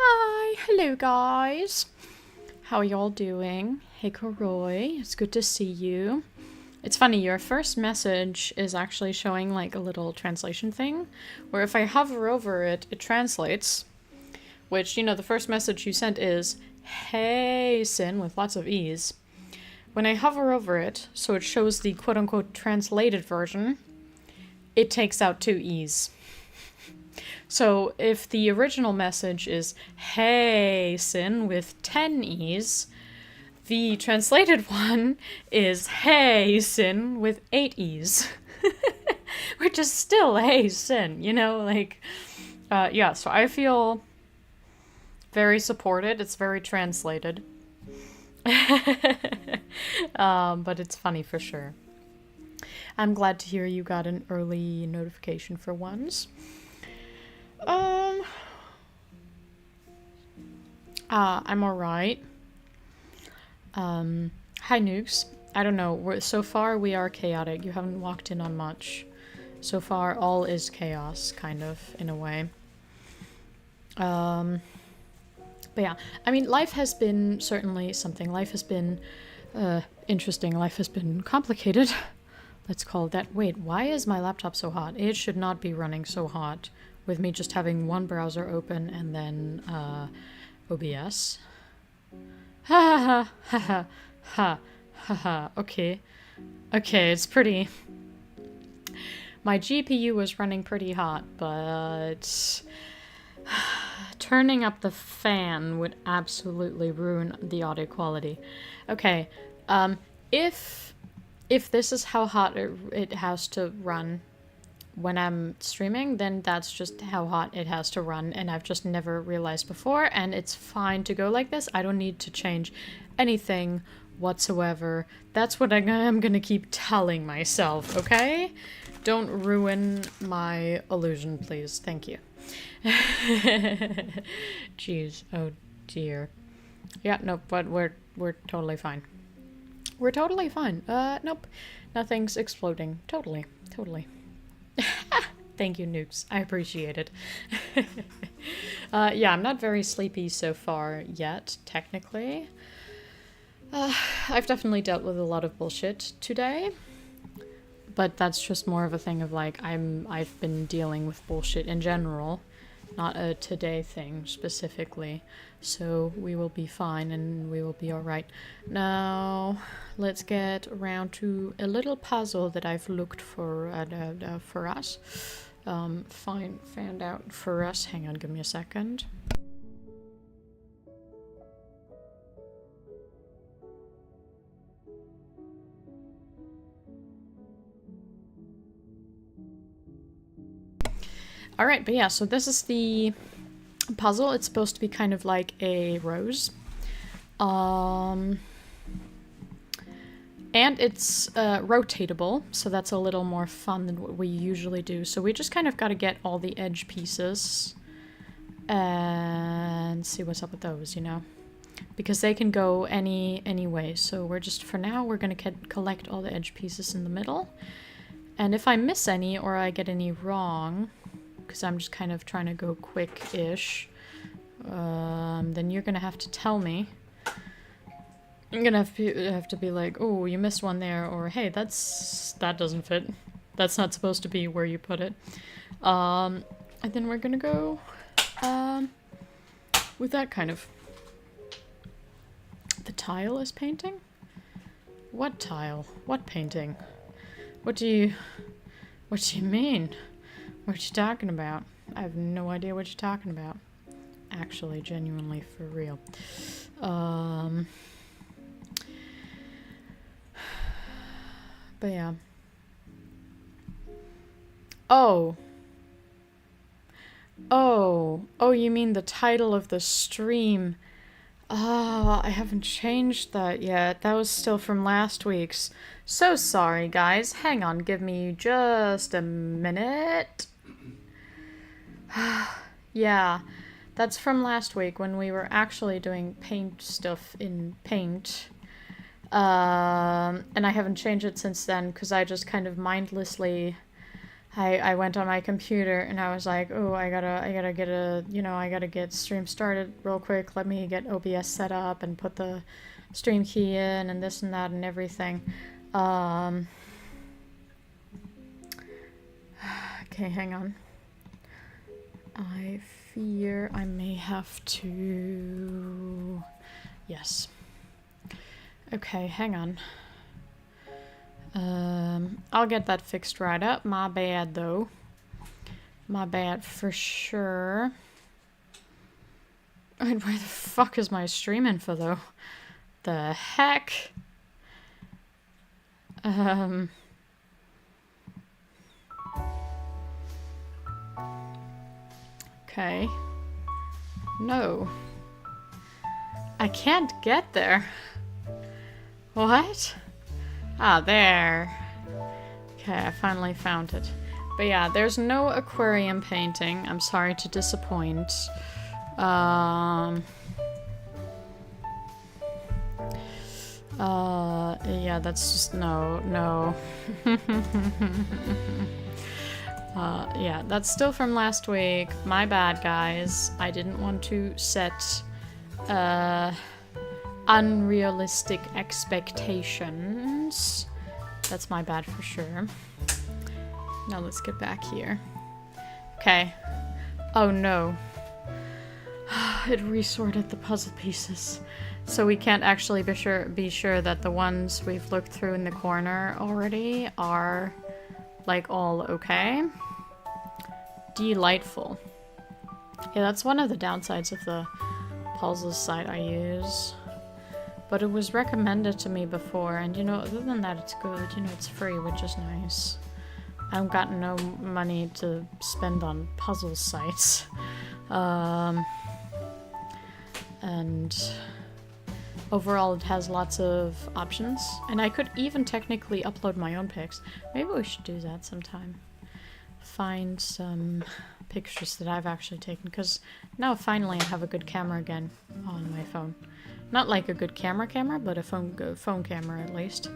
Hi, hello guys. How are y'all doing? Hey Koroi, it's good to see you. It's funny, your first message is actually showing like a little translation thing, where if I hover over it, it translates, which, you know, the first message you sent is, hey Sin, with lots of E's. When I hover over it, so it shows the quote-unquote translated version, it takes out 2 E's. So if the original message is, hey Sin, with 10 E's, the translated one is, hey Sin, with 8 E's. Which is still, hey Sin, you know, like, yeah, so I feel very supported. It's very translated. But it's funny for sure. I'm glad to hear you got an early notification for once. I'm alright. Hi Nukes. I don't know, so far we are chaotic. You haven't walked in on much. So far all is chaos, kind of, in a way. But yeah, I mean, life has been certainly something. Life has been interesting. Life has been complicated. Let's call it that. Wait, why is my laptop so hot? It should not be running so hot with me just having one browser open and then OBS. Ha ha ha ha ha ha ha. Okay. Okay, it's pretty... My GPU was running pretty hot, but... turning up the fan would absolutely ruin the audio quality. Okay, if this is how hot it has to run when I'm streaming, then that's just how hot it has to run, and I've just never realized before, and it's fine to go like this. I don't need to change anything whatsoever. That's what I'm gonna keep telling myself, okay? Don't ruin my illusion, please. Thank you. Jeez, oh dear. Yeah, nope, but we're totally fine. We're totally fine. Nope. Nothing's exploding. Totally. Thank you, Nukes. I appreciate it. Yeah, I'm not very sleepy so far yet, technically. I've definitely dealt with a lot of bullshit today. But that's just more of a thing of like, I've been dealing with bullshit in general. Not a today thing specifically. So we will be fine and we will be alright. Now, let's get around to a little puzzle that I've looked for us. Found out for us. Hang on, give me a second. Alright, but yeah, so this is the puzzle. It's supposed to be kind of like a rose. And it's rotatable, so that's a little more fun than what we usually do. So we just kind of got to get all the edge pieces and see what's up with those, you know? Because they can go any way. So we're just, for now, we're going to collect all the edge pieces in the middle. And if I miss any or I get any wrong... because I'm just kind of trying to go quick-ish, then you're gonna have to tell me. I'm gonna have to be like, oh, you missed one there, or hey, that doesn't fit. That's not supposed to be where you put it. And then we're gonna go with that kind of. The tile is painting? What tile? What painting? What do you mean? What you talking about? I have no idea what you're talking about. Actually, genuinely, for real. But yeah. Oh, you mean the title of the stream? Oh, I haven't changed that yet. That was still from last week's. So sorry, guys. Hang on, give me just a minute. Yeah, that's from last week when we were actually doing paint stuff in Paint. And I haven't changed it since then because I just kind of mindlessly I went on my computer and I was like, oh, I gotta get I gotta get stream started real quick. Let me get OBS set up and put the stream key in and this and that and everything. Okay, hang on. I fear I may have to... Yes. Okay, hang on. I'll get that fixed right up. My bad, though. My bad for sure. Wait, where the fuck is my stream info, though? The heck? Okay. No. I can't get there. What? Ah, there. Okay, I finally found it. But yeah, there's no aquarium painting. I'm sorry to disappoint. Yeah, that's just no. Yeah, that's still from last week. My bad, guys. I didn't want to set, unrealistic expectations. That's my bad for sure. Now let's get back here. Okay. Oh no. It resorted the puzzle pieces. So we can't actually be sure that the ones we've looked through in the corner already are, like, all okay. Delightful. Yeah, that's one of the downsides of the puzzles site I use. But it was recommended to me before, and other than that, it's good. It's free, which is nice. I've got no money to spend on puzzle sites. And overall, it has lots of options. And I could even technically upload my own pics. Maybe we should do that sometime. Find some pictures that I've actually taken, because now finally I have a good camera again on my phone. Not like a good camera, but a phone camera at least.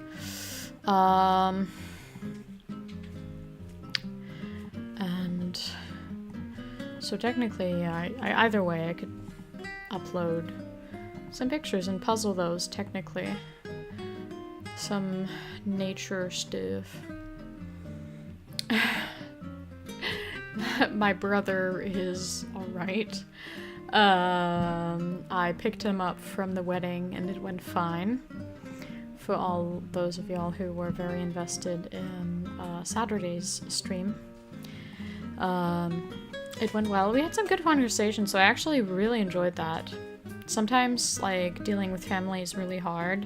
And so technically, either way I could upload some pictures and puzzle those technically. Some nature stuff. My brother is alright. I picked him up from the wedding and it went fine. For all those of y'all who were very invested in Saturday's stream. It went well. We had some good conversations, so I actually really enjoyed that. Sometimes, like, dealing with family is really hard.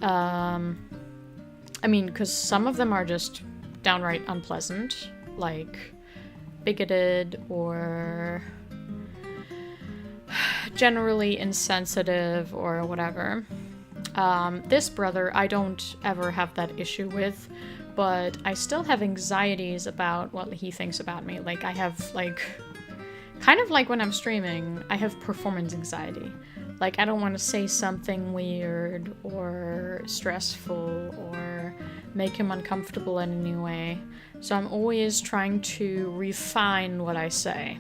I mean, because some of them are just downright unpleasant, like bigoted or generally insensitive or whatever. This brother, I don't ever have that issue with, but I still have anxieties about what he thinks about me. Like, I have, like, kind of like when I'm streaming, I have performance anxiety. Like, I don't want to say something weird or stressful or make him uncomfortable in any way. So I'm always trying to refine what I say.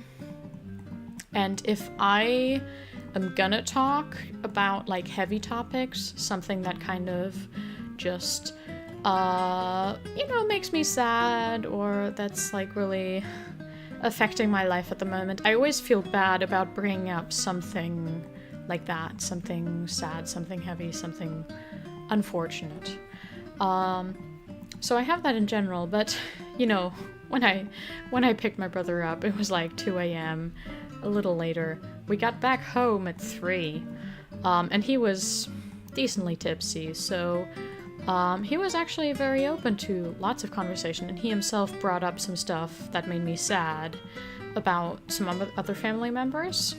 And if I am gonna talk about, like, heavy topics, something that kind of just, makes me sad or that's, like, really affecting my life at the moment, I always feel bad about bringing up something like that. Something sad, something heavy, something unfortunate. So I have that in general, but, when I picked my brother up, it was like 2 a.m., a little later. We got back home at 3, and he was decently tipsy, so he was actually very open to lots of conversation, and he himself brought up some stuff that made me sad about some other family members.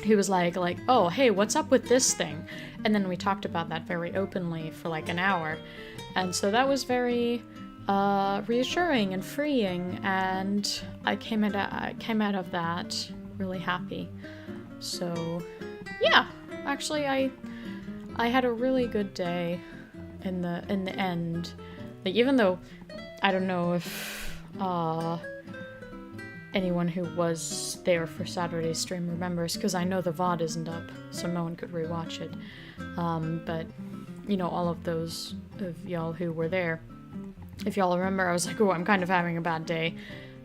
He was like, oh, hey, what's up with this thing? And then we talked about that very openly for like an hour, and so that was very reassuring and freeing, and I came out of that really happy. So yeah, actually I had a really good day in the end. Like, even though I don't know if anyone who was there for Saturday's stream remembers, because I know the VOD isn't up, so no one could rewatch it. But, you know, all of those of y'all who were there, if y'all remember, I was like, oh, I'm kind of having a bad day.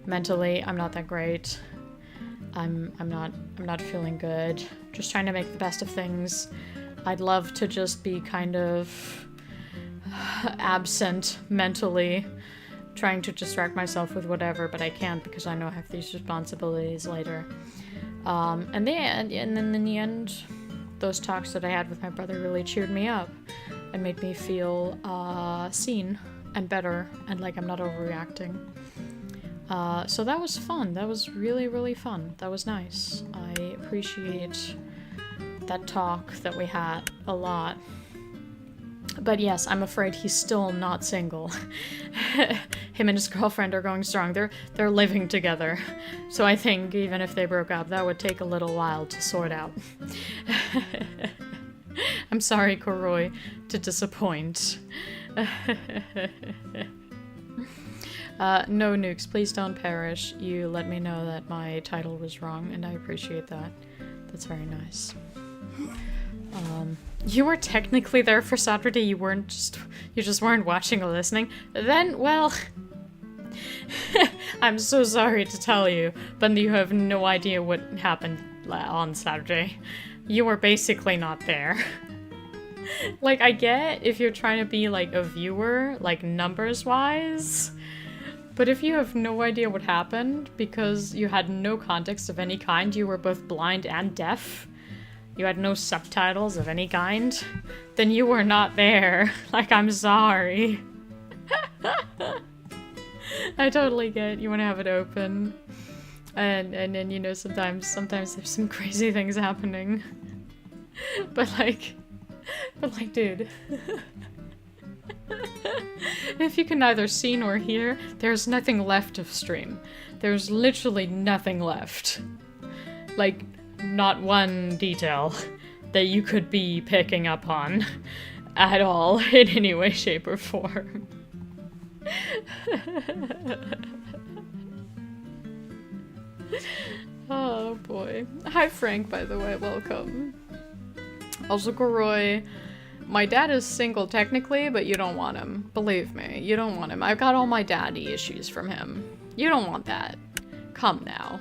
Mentally, I'm not that great. I'm not feeling good. Just trying to make the best of things. I'd love to just be kind of absent mentally, trying to distract myself with whatever, but I can't because I know I have these responsibilities later. And then in the end, those talks that I had with my brother really cheered me up and made me feel seen and better and like I'm not overreacting. So that was fun. That was really, really fun. That was nice. I appreciate that talk that we had a lot. But yes, I'm afraid he's still not single. Him and his girlfriend are going strong. They're living together. So I think even if they broke up, that would take a little while to sort out. I'm sorry, Koroi, to disappoint. No nukes, please don't perish. You let me know that my title was wrong, and I appreciate that. That's very nice. You were technically there for Saturday, you just weren't watching or listening. Then, well, I'm so sorry to tell you, but you have no idea what happened on Saturday. You were basically not there. Like, I get if you're trying to be, like, a viewer, like, numbers-wise, but if you have no idea what happened because you had no context of any kind, you were both blind and deaf, you had no subtitles of any kind, then you were not there. Like, I'm sorry. I totally get it. You want to have it open. And then, you know, sometimes there's some crazy things happening. But like, dude. If you can neither see nor hear, there's nothing left of stream. There's literally nothing left. Like, not one detail that you could be picking up on at all in any way, shape, or form. Oh boy. Hi Frank, by the way, welcome. Also Koroi, my dad is single technically, but you don't want him. Believe me, you don't want him. I've got all my daddy issues from him. You don't want that. Come now.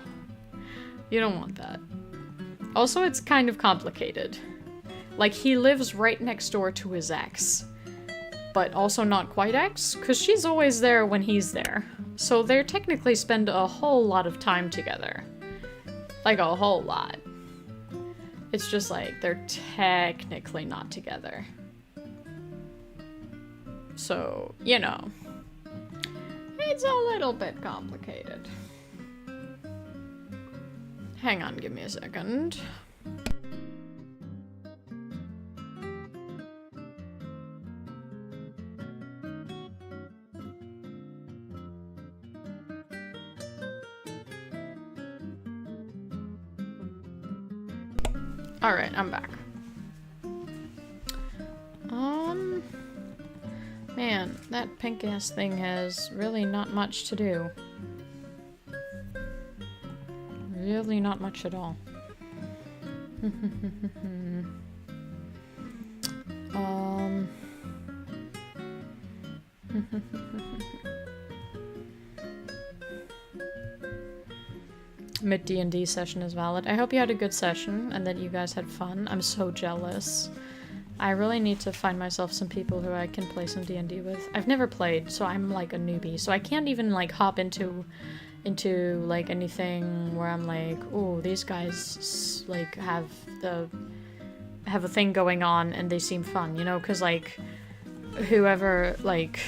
You don't want that. Also, it's kind of complicated. Like, he lives right next door to his ex. But also not quite ex, because she's always there when he's there. So they technically spend a whole lot of time together. Like, a whole lot. It's just like, they're technically not together. So, you know. It's a little bit complicated. Hang on, give me a second. Alright, I'm back. Man, that pink-ass thing has really not much to do. Really not much at all. Mid D&D session is valid. I hope you had a good session and that you guys had fun. I'm so jealous. I really need to find myself some people who I can play some D&D with. I've never played, so I'm like a newbie. So I can't even like hop into like anything where I'm like, oh, these guys like have a thing going on and they seem fun, you know, because like whoever like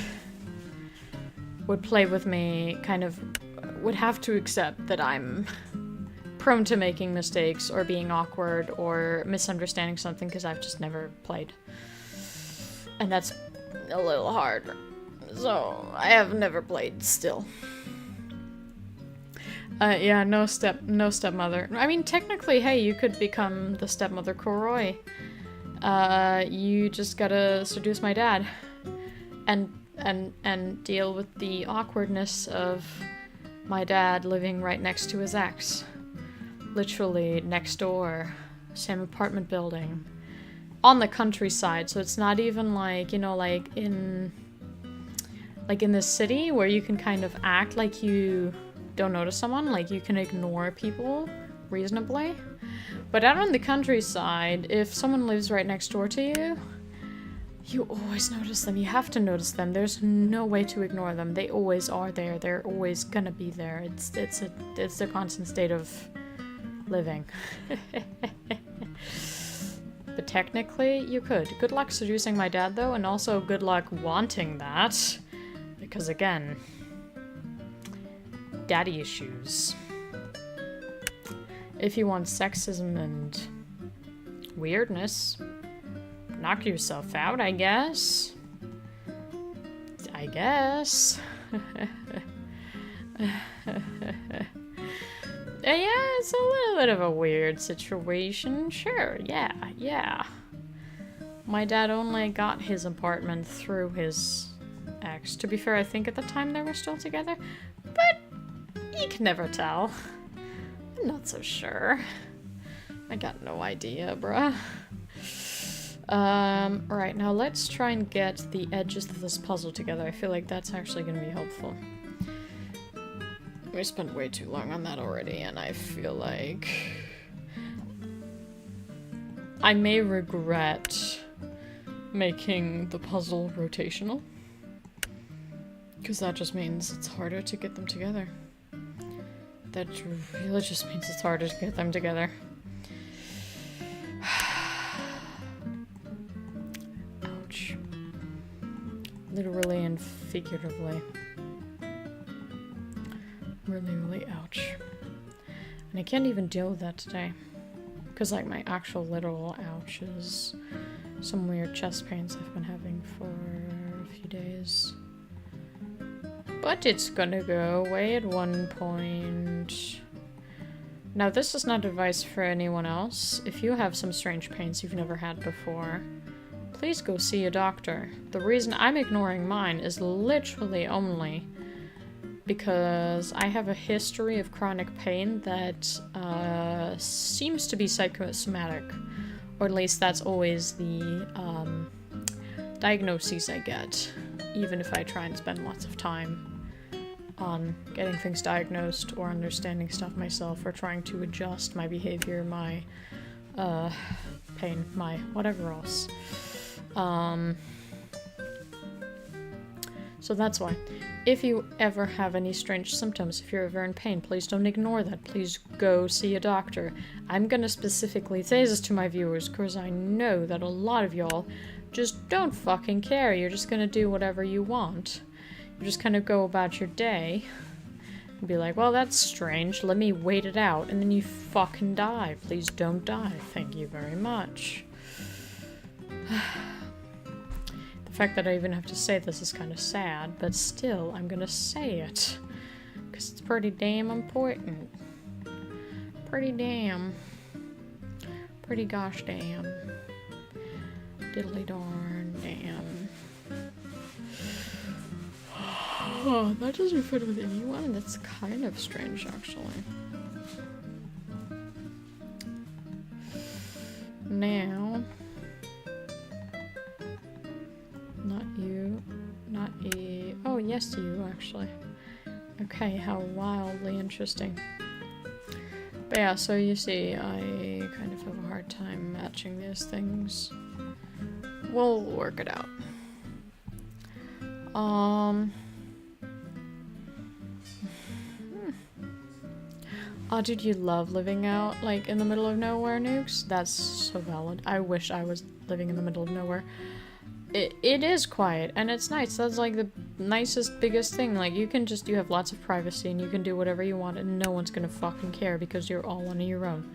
would play with me kind of would have to accept that I'm prone to making mistakes or being awkward or misunderstanding something because I've just never played. And that's a little hard. So I have never played still. Yeah, no stepmother. I mean, technically, hey, you could become the stepmother Koroi. You just gotta seduce my dad. And and deal with the awkwardness of my dad living right next to his ex. Literally next door, same apartment building, on the countryside, so it's not even like, you know, like in the city where you can kind of act like you don't notice someone, like you can ignore people reasonably. But out on the countryside, if someone lives right next door to you, you always notice them. You have to notice them. There's no way to ignore them. They always are there. They're always gonna be there. It's a constant state of living. But technically, you could. Good luck seducing my dad, though, and also good luck wanting that. Because again, daddy issues. If you want sexism and weirdness, knock yourself out, I guess. I guess. Yeah, it's a little bit of a weird situation. Sure, yeah. My dad only got his apartment through his ex. To be fair, I think at the time they were still together, but you can never tell. I'm not so sure. I got no idea, bruh. Right, now let's try and get the edges of this puzzle together. I feel like that's actually gonna be helpful. We spent way too long on that already, and I feel like I may regret making the puzzle rotational, because that just means it's harder to get them together. That really just means it's harder to get them together. Ouch. Literally and figuratively. Really ouch. And I can't even deal with that today. Because, like, my actual literal ouch is some weird chest pains I've been having for a few days. But it's gonna go away at one point. Now, this is not advice for anyone else. If you have some strange pains you've never had before, please go see a doctor. The reason I'm ignoring mine is literally only because I have a history of chronic pain that seems to be psychosomatic. Or at least that's always the diagnoses I get, even if I try and spend lots of time on getting things diagnosed or understanding stuff myself or trying to adjust my behavior, my pain, my whatever else. So that's why. If you ever have any strange symptoms, if you're ever in pain, please don't ignore that. Please go see a doctor. I'm gonna specifically say this to my viewers because I know that a lot of y'all just don't fucking care. You're just gonna do whatever you want. You're just gonna go about your day and be like, well, that's strange. Let me wait it out. And then you fucking die. Please don't die. Thank you very much. The fact that I even have to say this is kind of sad, but still, I'm gonna say it. Because it's pretty damn important. Pretty gosh damn. Diddly darn damn. Oh, that doesn't fit with anyone? That's kind of strange, actually. Now... Not you. Not you. Oh, yes, you, actually. Okay, how wildly interesting. But yeah, so you see, I kind of have a hard time matching these things. We'll work it out. Oh, dude, you love living out, like, in the middle of nowhere, Nukes? That's so valid. I wish I was living in the middle of nowhere. It is quiet, and it's nice. That's, like, the nicest, biggest thing. Like, you have lots of privacy, and you can do whatever you want, and no one's gonna fucking care because you're all on your own.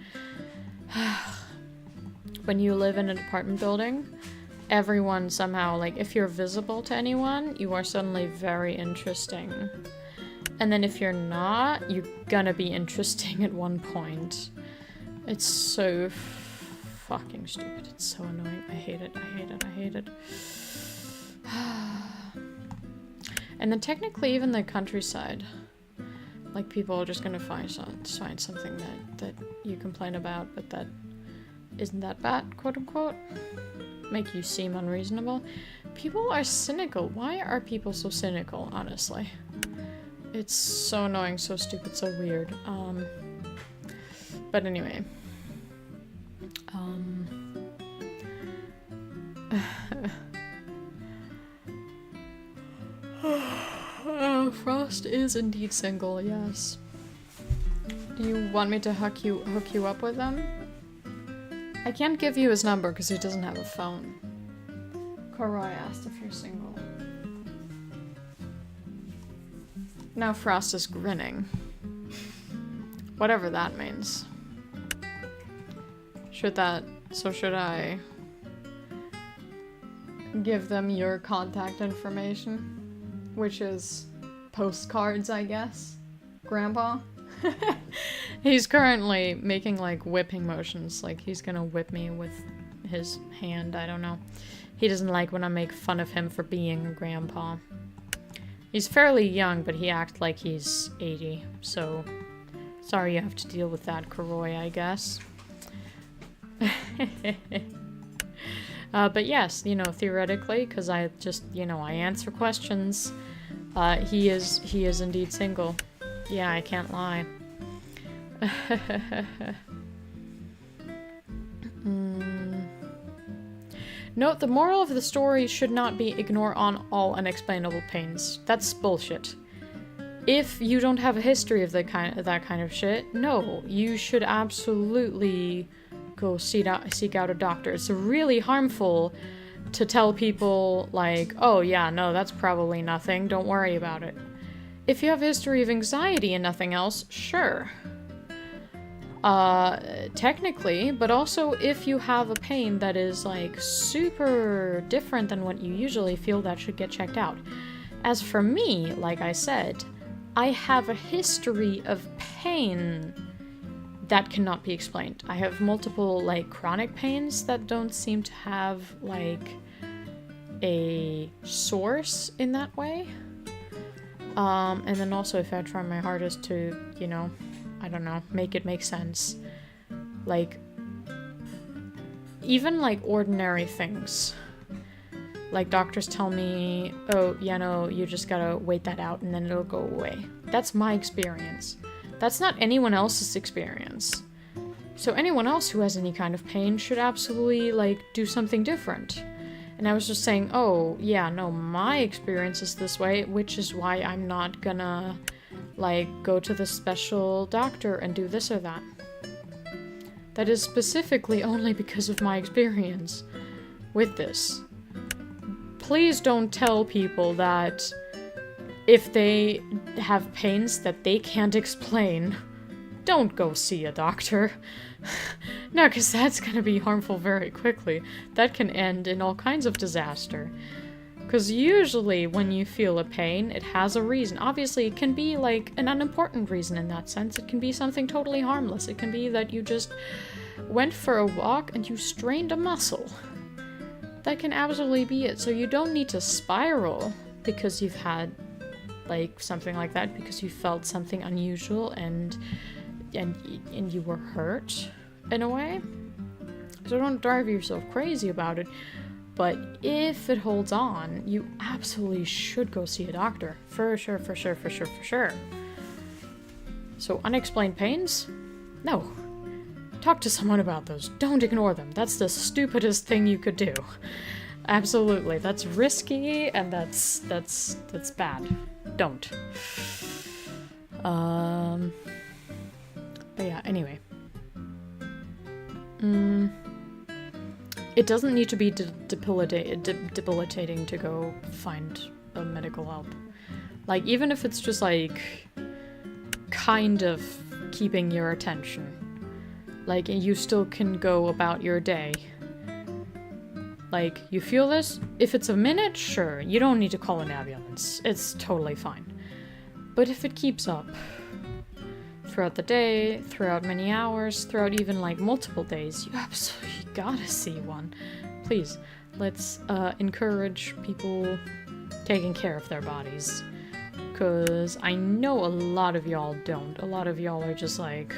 When you live in an apartment building, everyone somehow, like, if you're visible to anyone, you are suddenly very interesting. And then if you're not, you're gonna be interesting at one point. It's so fucking stupid. It's so annoying. I hate it. I hate it. I hate it. And then technically even the countryside. Like, people are just gonna find something that you complain about, but that isn't that bad, quote-unquote. Make you seem unreasonable. People are cynical. Why are people so cynical, honestly? It's so annoying, so stupid, so weird. But anyway. Frost is indeed single, yes. Do you want me to hook you up with him? I can't give you his number because he doesn't have a phone. Koroi asked if you're single. Now Frost is grinning. Whatever that means. Should I give them your contact information? Which is postcards, I guess. Grandpa? He's currently making, like, whipping motions. Like, he's gonna whip me with his hand, I don't know. He doesn't like when I make fun of him for being a grandpa. He's fairly young, but he acts like he's 80, so... Sorry you have to deal with that, Koroi, I guess. But yes, you know, theoretically, because I just, you know, I answer questions. He is indeed single. Yeah, I can't lie. Note, the moral of the story should not be ignore on all unexplainable pains. That's bullshit. If you don't have a history of that kind of shit, no, you should absolutely go seek out a doctor. It's really harmful to tell people, like, oh yeah, no, that's probably nothing, don't worry about it. If you have a history of anxiety and nothing else, sure. Technically, but also if you have a pain that is, like, super different than what you usually feel, that should get checked out. As for me, like I said, I have a history of pain that cannot be explained. I have multiple, like, chronic pains that don't seem to have, like, a source in that way. And then also if I try my hardest to, you know, I don't know, make it make sense. Like, even, like, ordinary things. Like, doctors tell me, oh, yeah, no, you just gotta wait that out and then it'll go away. That's my experience. That's not anyone else's experience. So anyone else who has any kind of pain should absolutely, like, do something different. And I was just saying, oh, yeah, no, my experience is this way, which is why I'm not gonna, like, go to the special doctor and do this or that. That is specifically only because of my experience with this. Please don't tell people that if they have pains that they can't explain, don't go see a doctor. No, because that's gonna be harmful very quickly. That can end in all kinds of disaster. Because usually when you feel a pain, it has a reason. Obviously, it can be, like, an unimportant reason in that sense. It can be something totally harmless. It can be that you just went for a walk and you strained a muscle. That can absolutely be it. So you don't need to spiral because you've had, like, something like that, because you felt something unusual and you were hurt in a way. So don't drive yourself crazy about it. But if it holds on, you absolutely should go see a doctor. For sure, for sure, for sure, for sure. So unexplained pains? No. Talk to someone about those. Don't ignore them. That's the stupidest thing you could do. Absolutely. That's risky and that's bad. Don't. But yeah, anyway. It doesn't need to be debilitating to go find a medical help. Like, even if it's just, like, kind of keeping your attention. Like, you still can go about your day. Like, you feel this? If it's a minute, sure, you don't need to call an ambulance. It's totally fine. But if it keeps up throughout the day, throughout many hours, throughout even, like, multiple days, you absolutely gotta see one. Please, let's encourage people taking care of their bodies. Because I know a lot of y'all don't. A lot of y'all are just like,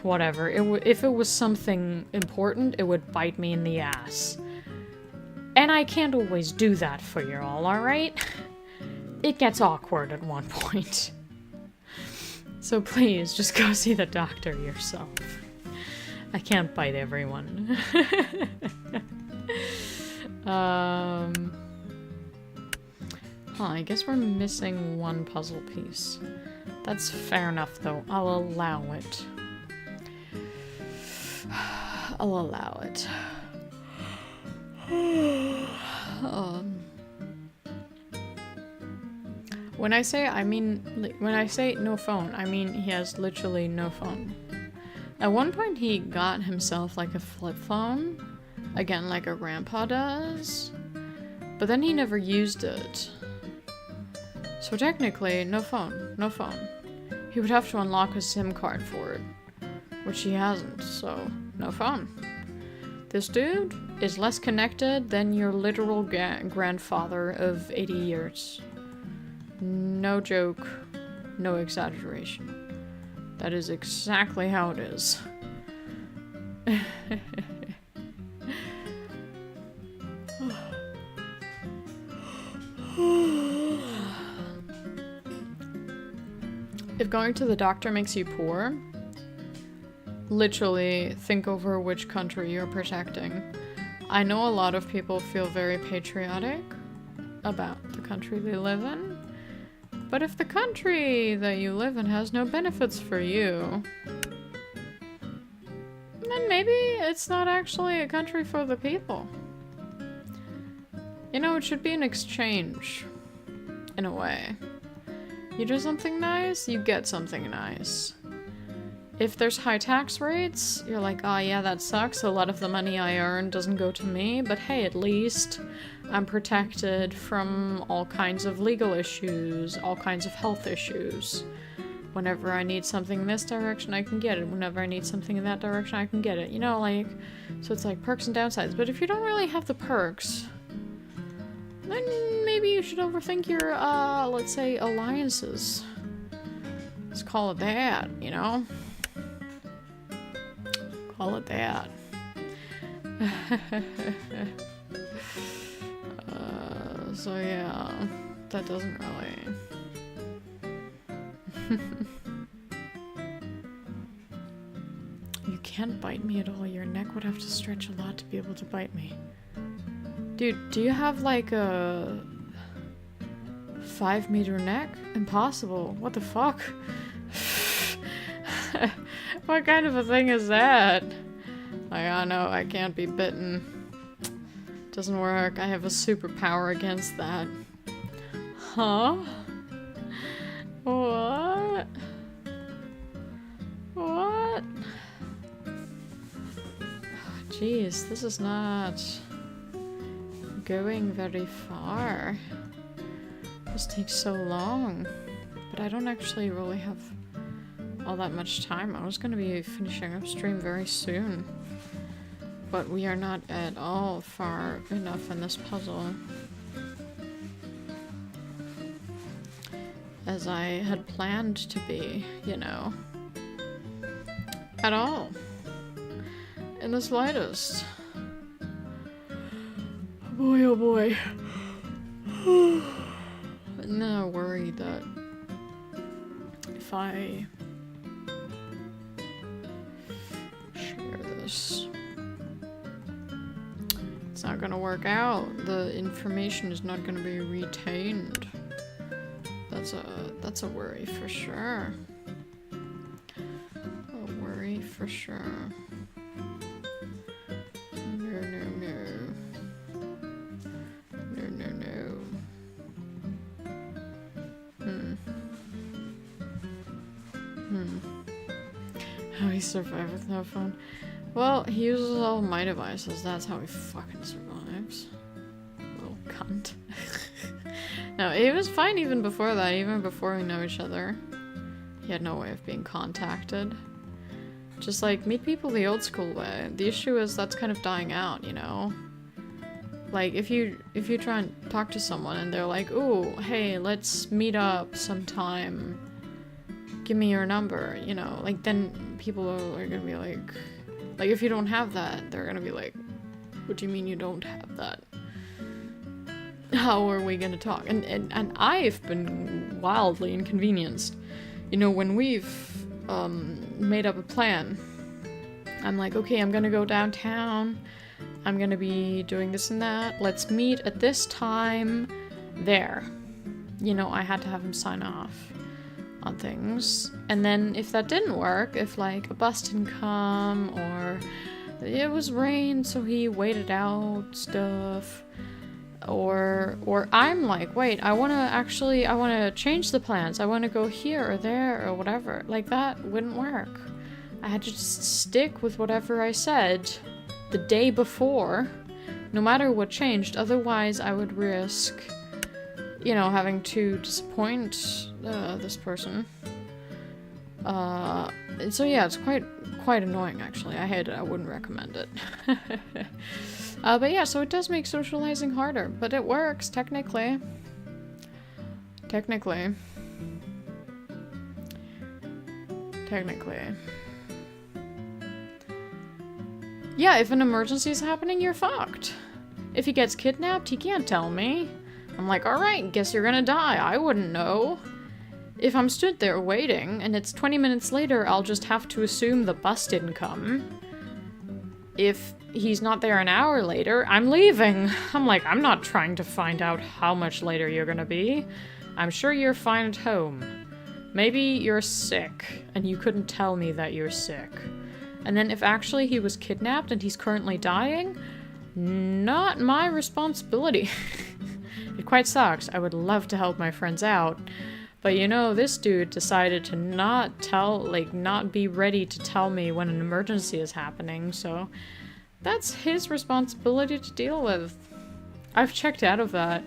whatever. If it was something important, it would bite me in the ass. And I can't always do that for y'all, alright? It gets awkward at one point. So please, just go see the doctor yourself. I can't bite everyone. I guess we're missing one puzzle piece. That's fair enough, though. I'll allow it. I'll allow it. When I say no phone, I mean he has literally no phone. At one point he got himself like a flip phone, again like a grandpa does, but then he never used it. So technically, no phone, no phone. He would have to unlock a SIM card for it, which he hasn't, so no phone. This dude is less connected than your literal grandfather of 80 years. No joke, no exaggeration. That is exactly how it is. If going to the doctor makes you poor, literally think over which country you're protecting. I know a lot of people feel very patriotic about the country they live in, but if the country that you live in has no benefits for you, then maybe it's not actually a country for the people. You know, it should be an exchange, in a way. You do something nice, you get something nice. If there's high tax rates, you're like, oh yeah, that sucks. A lot of the money I earn doesn't go to me, but hey, at least I'm protected from all kinds of legal issues, all kinds of health issues. Whenever I need something in this direction, I can get it. Whenever I need something in that direction, I can get it. You know, like, so it's like perks and downsides. But if you don't really have the perks, then maybe you should overthink your, let's say, alliances. Let's call it that, you know? Call it that. So yeah, that doesn't really... You can't bite me at all. Your neck would have to stretch a lot to be able to bite me. Dude, do you have like a 5-meter neck? Impossible. What the fuck? What kind of a thing is that? Like, oh no, I can't be bitten. Doesn't work. I have a superpower against that. Huh? What? What? Jeez, this is not going very far. This takes so long. But I don't actually really have all that much time. I was gonna be finishing up stream very soon. But we are not at all far enough in this puzzle as I had planned to be, you know. At all. In the slightest. Boy, oh boy. I'm now worried that if I share this, it's not gonna work out. The information is not gonna be retained. That's a worry for sure. A worry for sure. No, no, no. No, no, no. How he survived with no phone? Well, he uses all my devices. That's how he fucking survives. Little cunt. No, he was fine even before that, even before we know each other. He had no way of being contacted. Just like, meet people the old school way. The issue is that's kind of dying out, you know? Like, if you try and talk to someone and they're like, "Ooh, hey, let's meet up sometime. Give me your number," you know, like, then people are gonna be like, if you don't have that, they're gonna be like, "What do you mean you don't have that? How are we gonna talk?" And I've been wildly inconvenienced. You know, when we've made up a plan, I'm like, okay, I'm gonna go downtown, I'm gonna be doing this and that, let's meet at this time there. You know, I had to have him sign off on things. And then if that didn't work, if like a bus didn't come, or it was rain so he waited out stuff, or I'm like, wait, I wanna change the plans, I wanna go here or there or whatever, like, that wouldn't work. I had to just stick with whatever I said the day before, no matter what changed. Otherwise, I would risk, you know, having to disappoint this person. So yeah, it's quite annoying, actually. I hate it. I wouldn't recommend it. But yeah, so it does make socializing harder, but it works, technically. Technically. Yeah, if an emergency is happening, you're fucked. If he gets kidnapped, he can't tell me. I'm like, alright, guess you're gonna die. I wouldn't know. If I'm stood there waiting, and it's 20 minutes later, I'll just have to assume the bus didn't come. If he's not there an hour later, I'm leaving. I'm like, I'm not trying to find out how much later you're gonna be. I'm sure you're fine at home. Maybe you're sick, and you couldn't tell me that you're sick. And then if actually he was kidnapped and he's currently dying, not my responsibility. It quite sucks. I would love to help my friends out. But you know, this dude decided to not be ready to tell me when an emergency is happening, so that's his responsibility to deal with. I've checked out of that.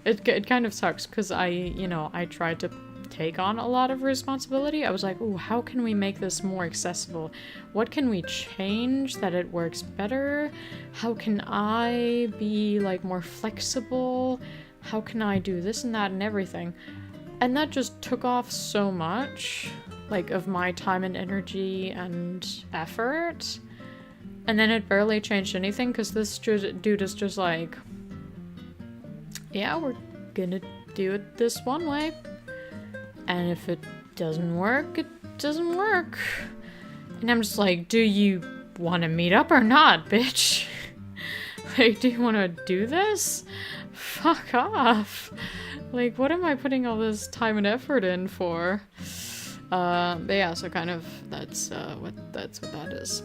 It kind of sucks, because I tried to take on a lot of responsibility. I was like, ooh, how can we make this more accessible? What can we change that it works better? How can I be, like, more flexible? How can I do this and that and everything? And that just took off so much, like, of my time and energy and effort. And then it barely changed anything, because this dude is just like, yeah, we're gonna do it this one way. And if it doesn't work, it doesn't work. And I'm just like, do you want to meet up or not, bitch? Like, do you want to do this? Fuck off. Like, what am I putting all this time and effort in for? But yeah, so kind of that's what that is.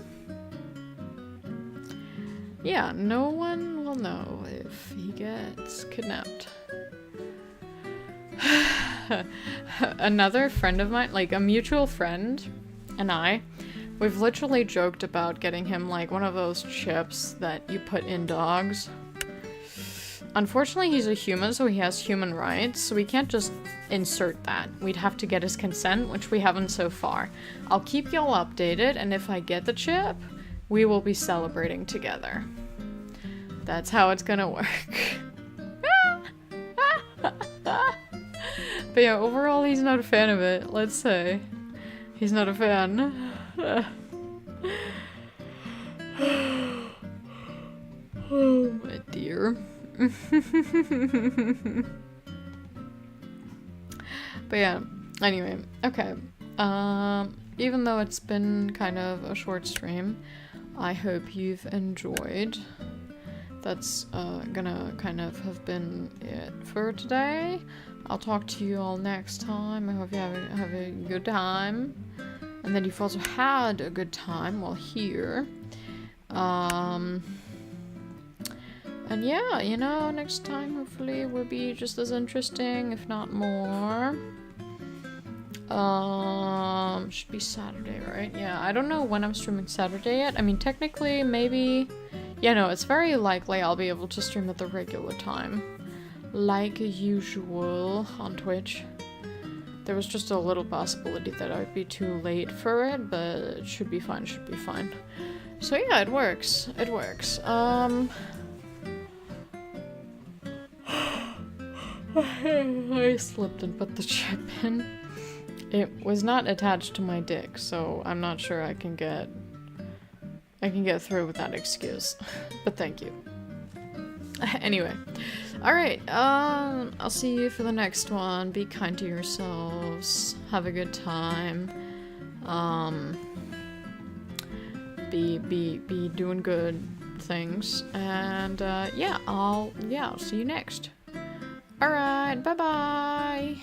Yeah, no one will know if he gets kidnapped. Another friend of mine, like a mutual friend, and we've literally joked about getting him like one of those chips that you put in dogs. Unfortunately, he's a human, so he has human rights, so we can't just insert that. We'd have to get his consent, which we haven't so far. I'll keep y'all updated, and if I get the chip, we will be celebrating together. That's how it's gonna work. But yeah, overall, he's not a fan of it, let's say. He's not a fan. Oh, my dear. But yeah, anyway, okay. Even though it's been kind of a short stream, I hope you've enjoyed. That's gonna kind of have been it for today. I'll talk to you all next time. I hope you have a good time, and that you've also had a good time while here. And yeah, you know, next time hopefully will be just as interesting, if not more. Should be Saturday, right? Yeah, I don't know when I'm streaming Saturday yet. I mean, technically, maybe... Yeah, no, it's very likely I'll be able to stream at the regular time. Like usual on Twitch. There was just a little possibility that I'd be too late for it, but it should be fine, So yeah, it works. I slipped and put the chip in. It was not attached to my dick, so I'm not sure I can get through with that excuse. But thank you. Anyway. Alright, I'll see you for the next one. Be kind to yourselves. Have a good time. Be doing good things. And, yeah, I'll see you next. Alright, bye-bye!